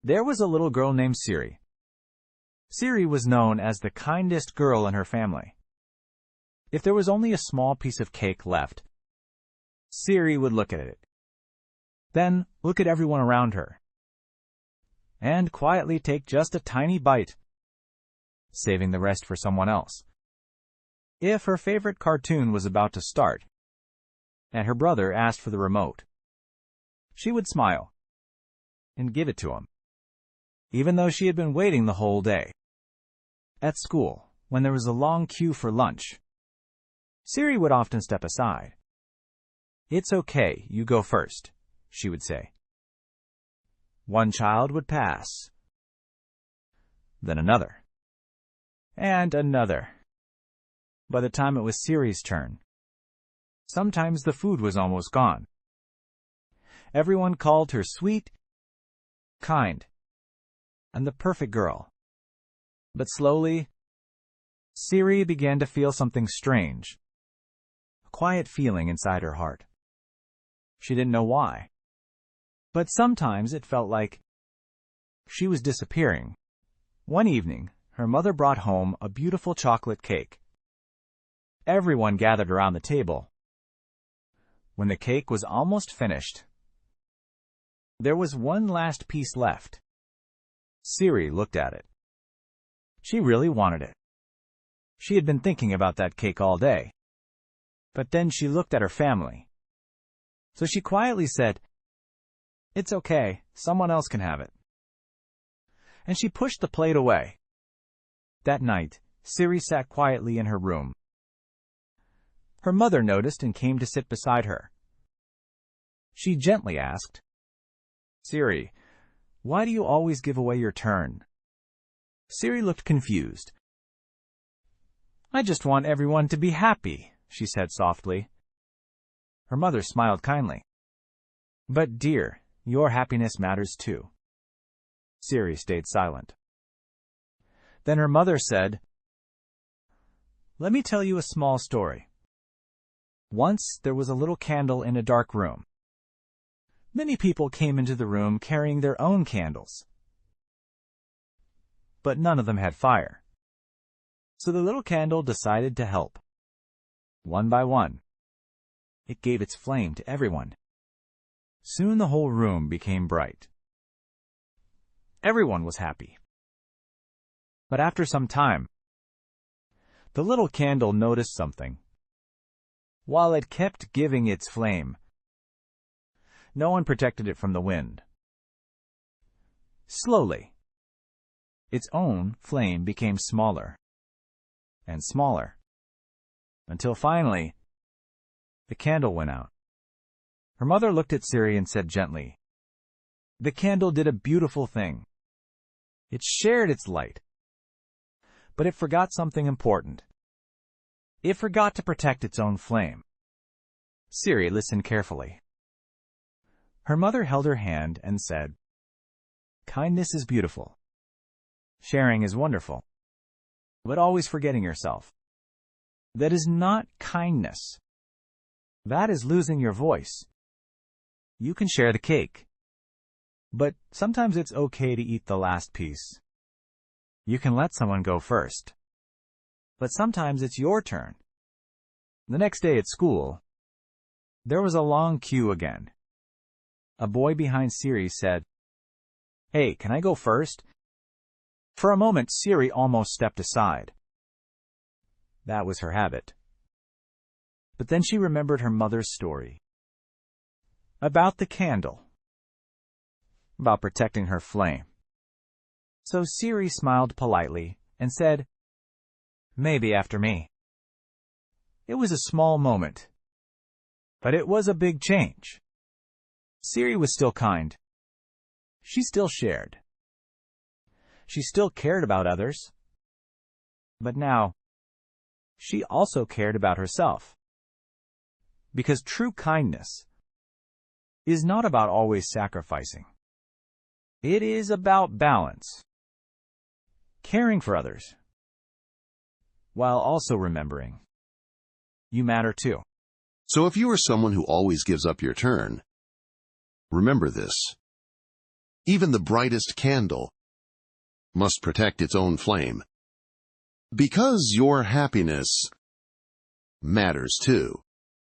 There was a little girl named Siri. Siri was known as the kindest girl in her family. If there was only a small piece of cake left, Siri would look at it, then look at everyone around her, and quietly take just a tiny bite, saving the rest for someone else. If her favorite cartoon was about to start, and her brother asked for the remote, she would smile and give it to him, even though she had been waiting the whole day. At school, when there was a long queue for lunch, Siri would often step aside. "It's okay, you go first," she would say. One child would pass, then another, and another. By the time it was Siri's turn, sometimes the food was almost gone. Everyone called her sweet, kind, and the perfect girl. But slowly, Siri began to feel something strange, a quiet feeling inside her heart. She didn't know why, but sometimes it felt like she was disappearing. One evening, her mother brought home a beautiful chocolate cake. Everyone gathered around the table. When the cake was almost finished, there was one last piece left. Siri looked at it. She really wanted it. She had been thinking about that cake all day. But then she looked at her family. So she quietly said, "It's okay, someone else can have it." And she pushed the plate away. That night, Siri sat quietly in her room. Her mother noticed and came to sit beside her. She gently asked, "Siri, why do you always give away your turn?" Siri looked confused. "I just want everyone to be happy," she said softly. Her mother smiled kindly. "But dear, your happiness matters too." Siri stayed silent. Then her mother said, "Let me tell you a small story. Once there was a little candle in a dark room. Many people came into the room carrying their own candles, but none of them had fire. So the little candle decided to help. One by one, it gave its flame to everyone. Soon the whole room became bright. Everyone was happy. But after some time, the little candle noticed something. While it kept giving its flame, no one protected it from the wind. Slowly, its own flame became smaller and smaller, until finally, the candle went out. Her mother looked at Siri and said gently, "The candle did a beautiful thing. It shared its light, but it forgot something important. It forgot to protect its own flame." Siri listened carefully. Her mother held her hand and said, "Kindness is beautiful. Sharing is wonderful. But always forgetting yourself. That is not kindness. That is losing your voice. You can share the cake, but sometimes it's okay to eat the last piece. You can let someone go first, but sometimes it's your turn." The next day at school, there was a long queue again. A boy behind Siri said, "Hey, can I go first?" For a moment, Siri almost stepped aside. That was her habit. But then she remembered her mother's story. About the candle. About protecting her flame. So Siri smiled politely and said, "Maybe after me." It was a small moment, but it was a big change. Siri was still kind. She still shared. She still cared about others. But now, she also cared about herself. Because true kindness is not about always sacrificing. It is about balance. Caring for others, while also remembering you matter too. So if you are someone who always gives up your turn, remember this. Even the brightest candle must protect its own flame. Because your happiness matters too.